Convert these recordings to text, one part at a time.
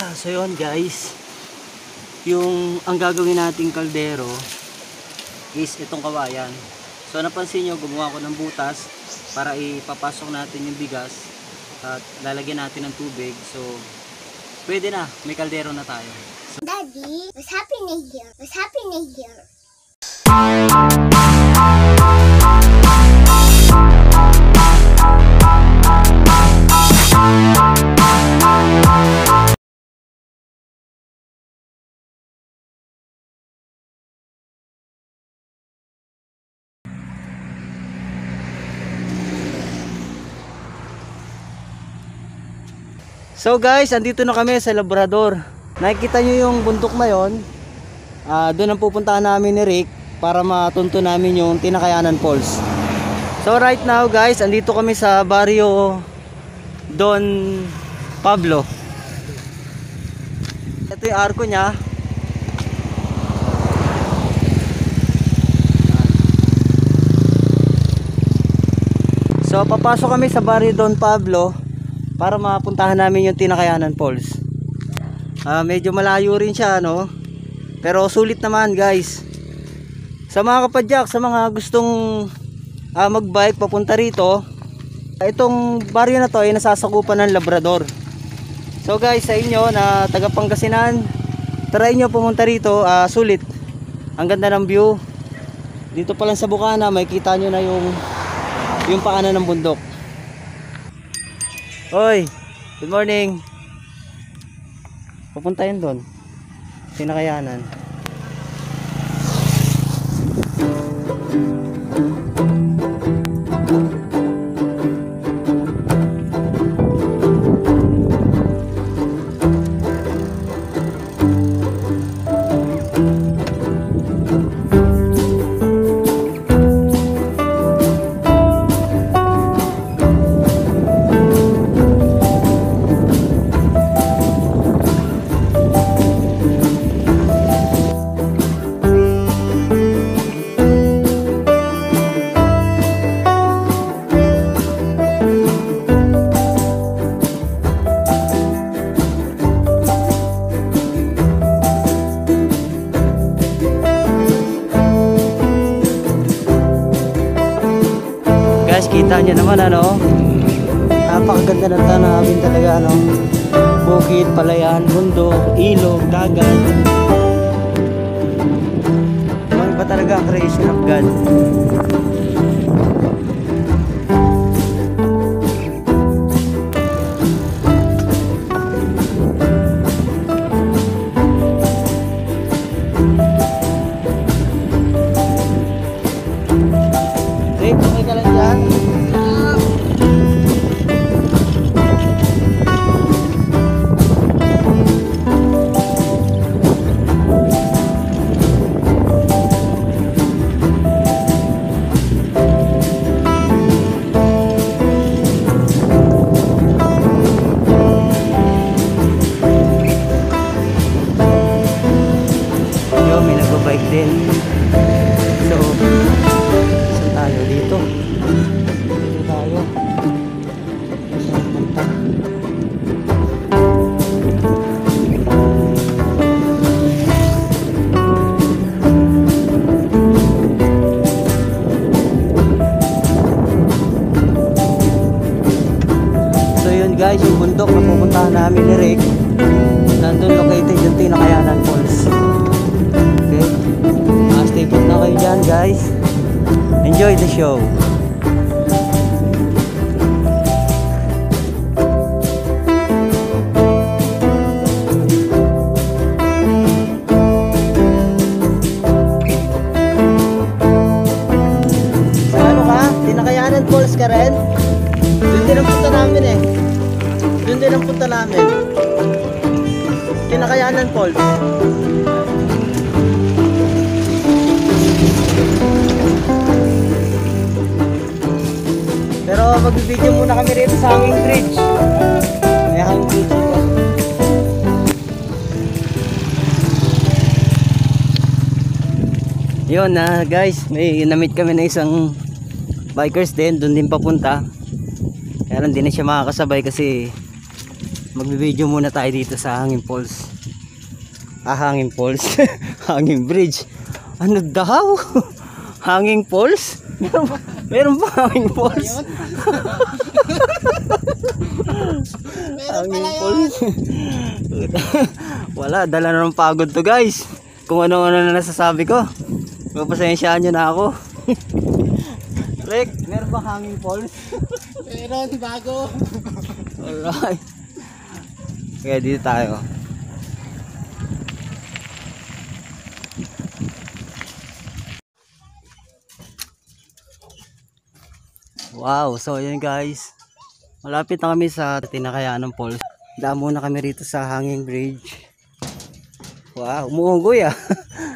So yun guys, ang gagawin nating kaldero is itong kawayan. So napansin nyo, gumawa ko ng butas para ipapasok natin yung bigas at lalagyan natin ng tubig. So pwede na, may kaldero na tayo. Daddy, what's happening here? What's happening here? So guys, andito na kami sa Labrador. Nakikita nyo yung bundok na yun. Doon ang pupuntahan namin ni Rick para matunto namin yung Tinakayanan Falls. So right now guys, andito kami sa barrio Don Pablo. Ito yung arko niya. So papasok kami sa barrio Don Pablo para mapuntahan namin yung Tinakayanan Falls. Medyo malayo rin siya, no? Pero sulit naman guys. Sa mga kapadyak, sa mga gustong magbike papunta rito, itong baryo na to ay nasasakupan ng Labrador. So guys, sa inyo na taga Pangasinan, try nyo pumunta rito. Sulit. Ang ganda ng view. Dito pa lang sa bukana, makikita nyo na yung paanan ng bundok. Hoy, good morning. Pupunta yun doon, Tinakayanan. Guys, kita nyo naman ano, napakaganda ng tanawin talaga ano. Bukid, palayan, bundok, ilog, dagat. Iba talaga ang creation of God. Rick, okay ka lang dyan? Yo, may nagbabike din. So, saan tayo dito? Dito tayo. Saan punta? So yun guys, yung bundok na pupuntahan namin ni Rick, nandun located yung Tinakayanan Falls. Okay, stay put na kayo dyan guys. Enjoy the show. Sa ano ka? Tinakayanan Falls ka rin? Doon din ang punta namin eh. Doon din ang punta namin. Tinakayanan Falls. Pero mag-video muna kami rito sa hanging bridge. May hanging bridge dito. Yun na guys, may na-meet kami na isang bikers din, doon din papunta. Kaya lang din na siya makakasabay kasi Magbi-video muna tayo dito sa Hanging Falls. Hanging Falls. Hanging Bridge. Ano daw? Hanging Falls? Meron ba Hanging Falls? Hanging Falls. Wala, dala na ng pagod to guys. Kung ano-ano na nasasabi ko. Mapasensyaan nyo na ako. Rick, meron ba Hanging Falls? Meron, bago. Alright. Kaya dito tayo. Wow, so yun guys. Malapit na kami sa Tinakayanang Falls. Daan muna kami rito sa Hanging Bridge. Wow, umuugoy ah.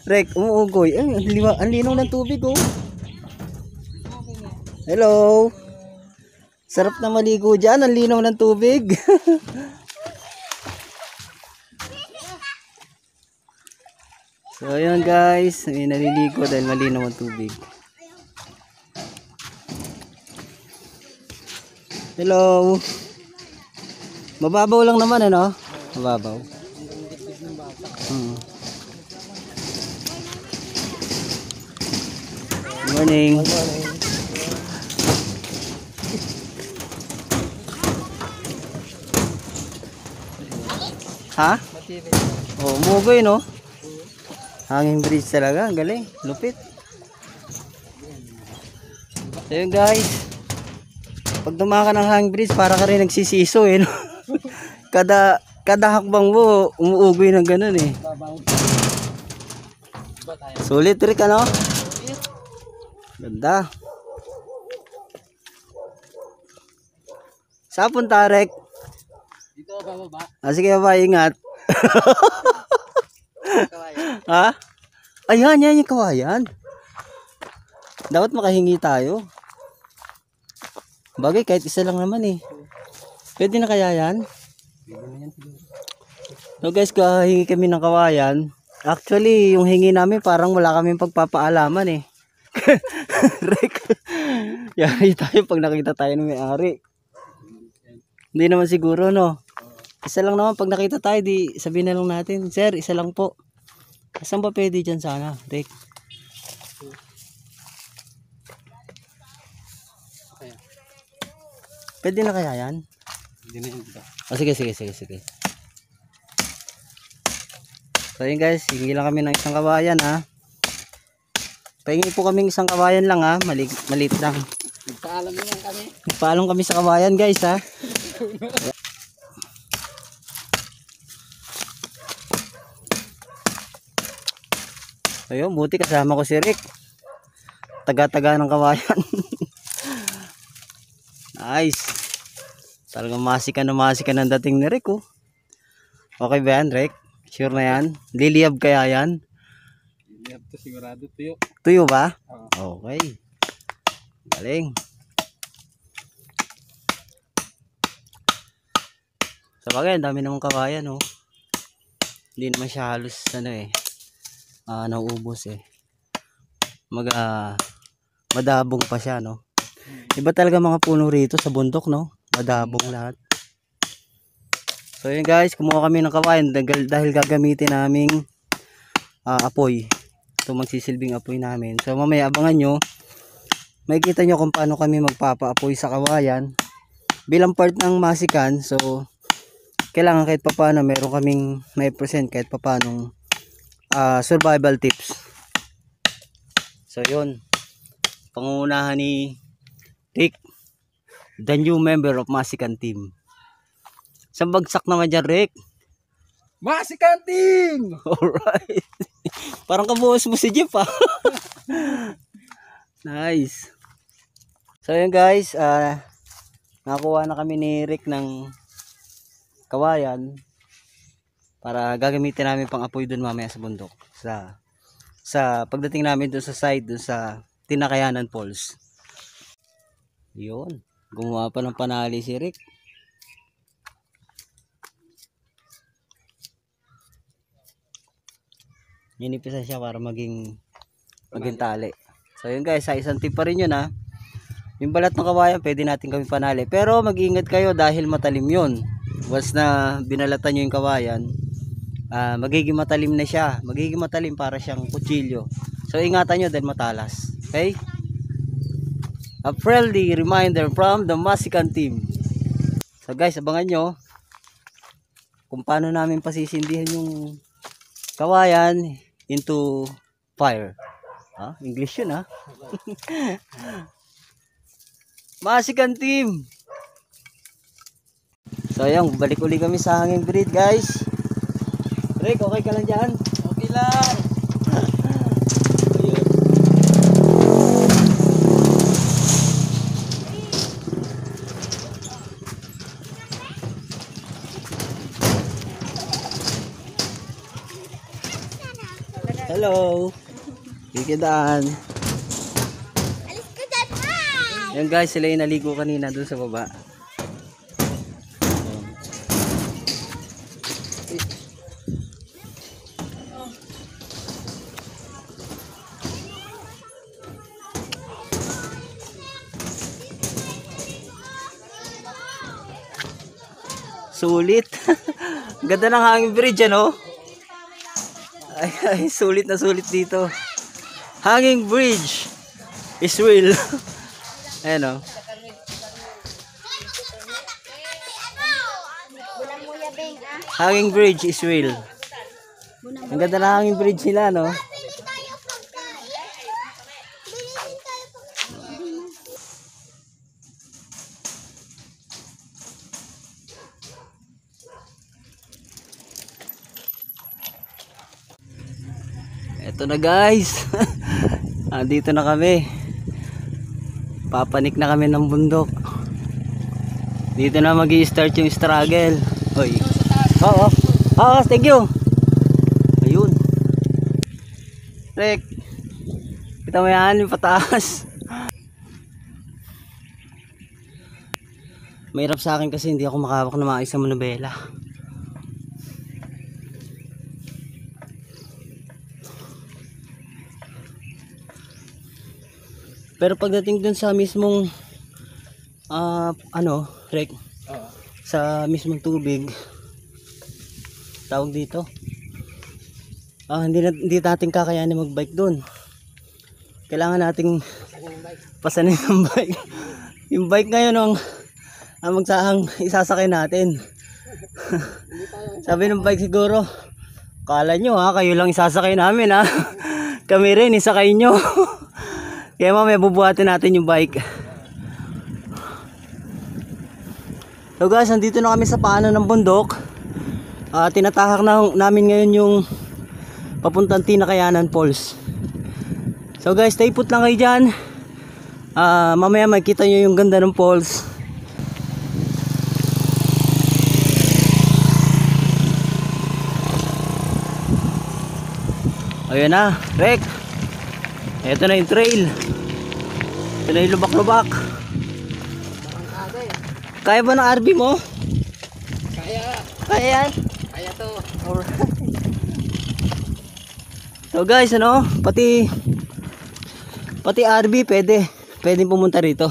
Rek, umuugoy. Ay, ang linaw ng tubig oh. Hello. Sarap na maligo dyan. Ang linaw ng tubig. So ayun guys. May naliligo dahil malinaw ang tubig. Hello. Mababaw lang naman ano? Mababaw. Good morning. Ha? Oh, umugoy no? Hanging Bridge talaga, ang galing, lupit. So yun guys. Pag dumaan ka ng Hanging Bridge, para ka rin nagsisiso eh no? kada hakbang mo, umuugoy ng ganun eh. Sulit Rick ano? Ganda. Saan punta Rick? Dito bababa. Sige baba, ingat. Ha? Ayan, yan yung kawayan. Dapat makahingi tayo. Bagay, kahit isa lang naman eh. Pwede na kaya yan? So guys, kahingi kami ng kawayan. Actually, yung hingi namin parang wala kaming pagpapaalaman eh. Rick. Yari tayo pag nakita tayo ng may-ari. Hindi naman siguro no. Isa lang naman pag nakita tayo, di sabihin na lang natin, sir, isa lang po. Saan ba pwede dyan sana, Rick? Okay. Pwede na kaya yan? Hindi na yun dito. O sige. So yun guys, hingi lang kami ng isang kawayan ha. Pahingi po kaming isang kawayan lang ha, maliit lang. Nagpaalam na lang kami. Nagpaalam kami sa kawayan guys ha. Ayun, buti kasama ko si Rick. Taga-taga ng kawayan. Nice. Talagang masikan ng dating ni Rick oh. Okay ba yan Rick? Sure na yan? Liliyab kaya yan? Liliyab to sigurado, tuyo. Tuyo ba? Okay. Galing. Sa bagay, ang dami namang kawayan oh. Hindi naman siya halos nauubos eh. Madabong pa siya no. Iba talaga mga puno rito sa bundok no. Madabong lahat. So yun guys, kumuha kami ng kawayan dahil gagamitin naming apoy. Ito magsisilbing apoy namin. So mamaya abangan nyo. Makikita nyo kung paano kami magpapaapoy sa kawayan. Bilang part ng masikan, so kailangan kahit papaano meron kaming may present kahit papaano survival tips. So yun, pangunahan ni Rick, the new member of Masikan team. Sa bagsak naman dyan Rick. Masikanting! Alright. Parang kabuhos mo si Jeep ha. Nice. So yun guys, nakakuha na kami ni Rick ng kawayan para gagamitin namin pang apoy dun mamaya sa bundok sa pagdating namin dun sa side dun sa Tinakayanan Falls. Yun, gumawa pa ng panali si Rick. Ninipisa siya para maging tali. So yun guys, sa isang tip pa rin yun ha. Yung balat ng kawayan pwede natin kami panali, pero mag-ingat kayo dahil matalim yun. once na binalatan nyo yung kawayan, magiging matalim na siya. Magiging matalim para siyang kutsilyo. So ingatan nyo dahil matalas. Okay? A friendly reminder from the Masikan team. So guys, abangan nyo kung paano namin pasisindihan yung kawayan into fire. English yun ha. Masikan team. So ayun, balik uli kami sa hanging bridge guys. Rick, okay ka lang dyan? Okay lang. Ayun. Hello. Kikidaan. Alis ka dyan, wow! Yan guys, sila yung naligo kanina dun sa baba. Sulit. Ganda ng hanging bridge ano? Ay, sulit na sulit dito. Hanging bridge is real. Ayan o. Hanging bridge is real. Ang ganda ng hanging bridge nila no? Bili tayo pagkain. Bili tayo pagkain. Eto na guys. Andito na kami. Papanik na kami ng bundok. Dito na magi-start yung struggle. Oy. Oo. Oo, thank you. Ayun. Rek. Kita mo yan, yung pataas. Mahirap sa akin kasi hindi ako makahawak ng mga isang manubela. Pero pagdating dun sa mismong Rek, sa mismong tubig, tawag dito, hindi natin kakayanin magbike dun. Kailangan nating pasanin ng bike. Yung bike ngayon ang isasakay natin. Sabi ng bike siguro, kala nyo kayo lang isasakay namin kami rin isakay nyo. Kaya mamaya bubuhatin natin yung bike. So guys, nandito na kami sa paanan ng bundok. Tinatahak namin ngayon yung papuntang Tinakayanan Falls. So guys, stay put lang kayo dyan. Mamaya makita nyo yung ganda ng falls. Ayun na, Rek. Ito na yung trail. Ito na yung lubak-lubak. Kaya ba ng RV mo? Kaya. Kaya yan? Kaya to. Alright. So guys, pati RV pwede pumunta rito.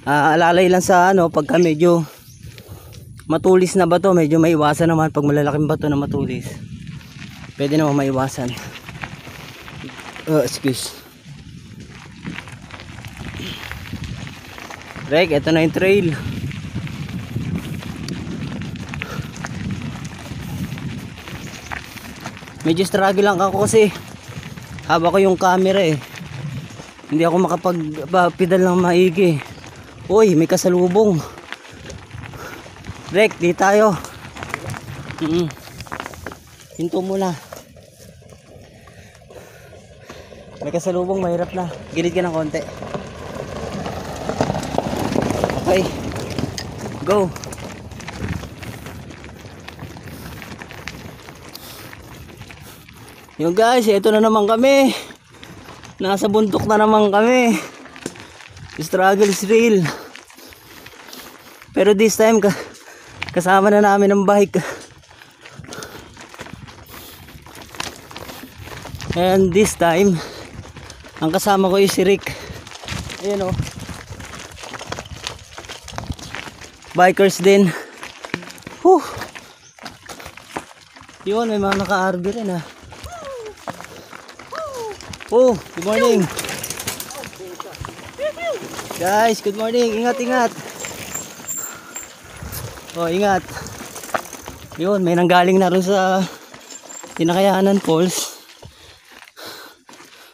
Alalay lang sa pagka medyo matulis na bato, medyo maiwasan naman pag malalaking bato na matulis. Pwede naman maiwasan. Excuse. Rek, ito na yung trail. Medyo struggle lang ako kasi haba ko yung camera hindi ako makapag-pedal ng maigi. Uy, may kasalubong. Rek, di tayo. Hinto muna. May kasalubong, mahirap na. Gilid ka ng konti. Okay. Go. Yung guys, ito na naman kami. Nasa bundok na naman kami. Struggle is real. Pero this time kasama na namin ang bike. And this time ang kasama ko is si Rick. Ayan bikers din. Whew. Yun, may mga naka-RV rin ah. Oh, good morning. Guys, good morning. Ingat, ingat. Oh, ingat. Yun, may nanggaling na rin sa Tinakayanan Falls.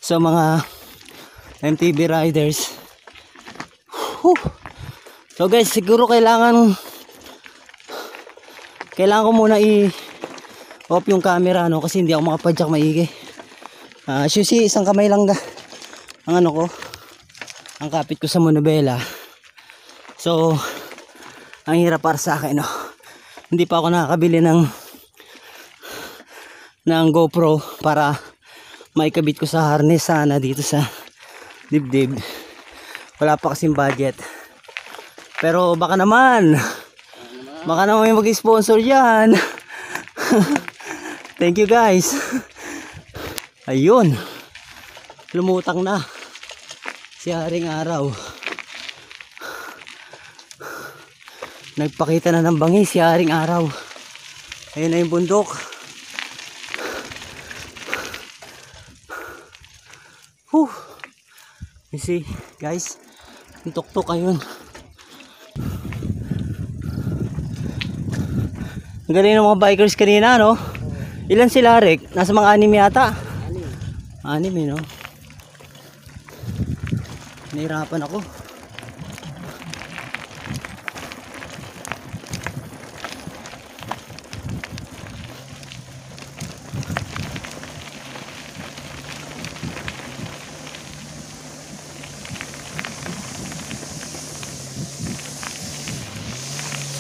So mga MTB riders. Whew. So guys, siguro kailangan ko muna i-off yung camera, no, kasi hindi ako makapadyak maigi. As you see, isang kamay lang ang ano ko, ang kapit ko sa monobela. So ang hirap para sa akin, no. Hindi pa ako nakakabili ng GoPro para maikabit ko sa harness sana dito sa dibdib. Wala pa kasing budget. Pero baka naman may mag-sponsor yan. Thank you guys. Ayun, lumutang na si Haring Araw. Nagpakita na ng bangis si Haring Araw. Ayun na yung bundok. Whew. You see guys, yung tuktok ayun. Ang galing ng mga bikers kanina, no? Ilan sila, Rick? Nasa mga 6 yata? 6 no? Nahirapan ako.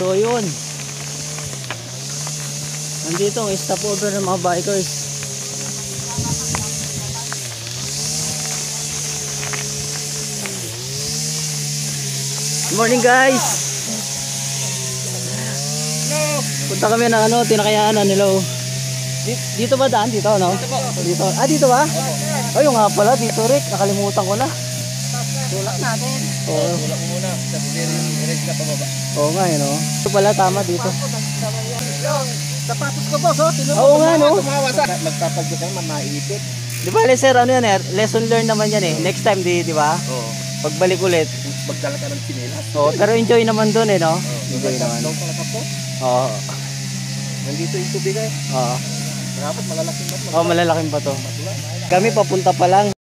So yun, nandito ang stopover ng mga bikers. Good morning guys. Hello. Punta kami ng ano, Tinakayanan. Hello. Dito ba daan? Dito, no? Dito. Ah, dito ba? Oh, yung nga pala, dito Rick, nakalimutan ko na. Tulak natin. Oo. Tulak muna. Tapos direct na pababa. Oo nga, no? Ito pala, tama dito. Sapatos ko boss, oh. Oo nga, no? Magpapagod kayo, mamaipit. Di ba, sir, ano yan eh? Lesson learned naman yan eh. Next time, di ba? Oo. Pagbalik ulit. Magdala ka ng sinelas. Oo, pero enjoy naman dun eh, no? Enjoy naman. Oo. Nandito yung tubig eh. Oo. Dapat malalaking bato. Oo, malalaking bato. Kami papunta pa lang.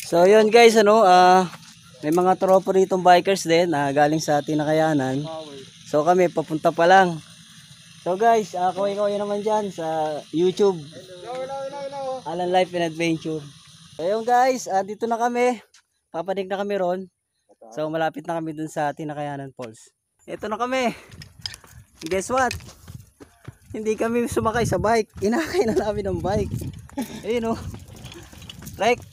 So, yun guys, ano, may mga tropa ritong bikers din na galing sa Tinakayanan. So, kami papunta pa lang. So guys, kaway-kaway naman dyan sa YouTube. Hello. Alan Life and Adventure. So yun guys, dito na kami. Papanik na kami ron. So malapit na kami dun sa Tinakayanan Falls. Ito na kami. Guess what? Hindi kami sumakay sa bike. Inakay na namin ng bike. Ayun o. Like,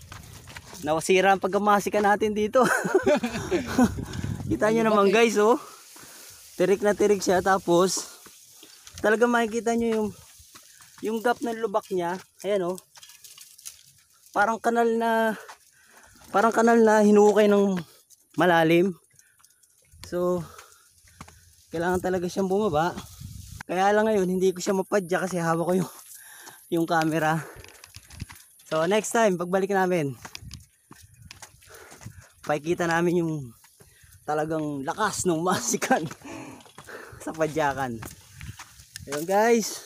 nawasira ang pagkamasika natin dito. Kita nyo naman guys, oh. Tirik na tirik siya, tapos talaga makikita nyo yung gap ng lubak niya. Ayan oh. Parang kanal na hinukay ng malalim. So kailangan talaga siyang bumaba. Kaya lang ngayon hindi ko siya mapadya kasi hawak ko yung camera. So next time pagbalik namin, pakikita namin yung talagang lakas ng masikan sa padyakan. Ayun guys,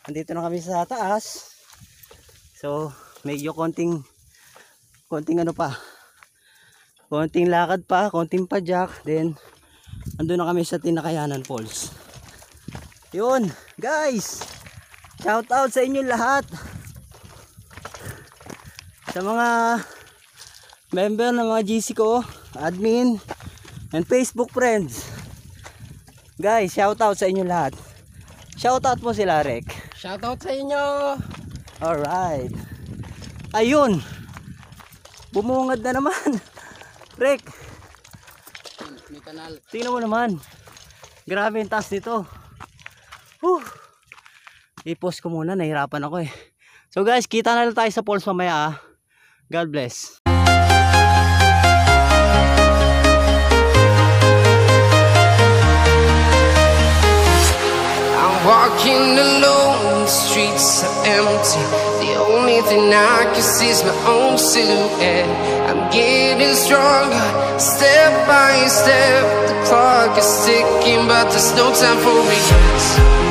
andito na kami sa taas. So medyo konting ano pa, konting lakad pa, konting padyak, then andun na kami sa Tinakayanan Falls. Yun guys, shout out sa inyo lahat, sa mga member ng mga GC ko, admin and Facebook friends. Guys, shout out sa inyo lahat. Shout out mo sila, Rek. Shout out sa inyo. Alright. Ayun. Bumungad na naman. Rek. May kanal. Tingnan mo naman. Grabe yung taas nito. I-post ko muna, nahirapan ako eh. So guys, kita na lang tayo sa falls mamaya. God bless. walking alone, the streets are empty. The only thing I can see is my own silhouette. I'm getting stronger, step by step. The clock is ticking, but there's no time for regrets.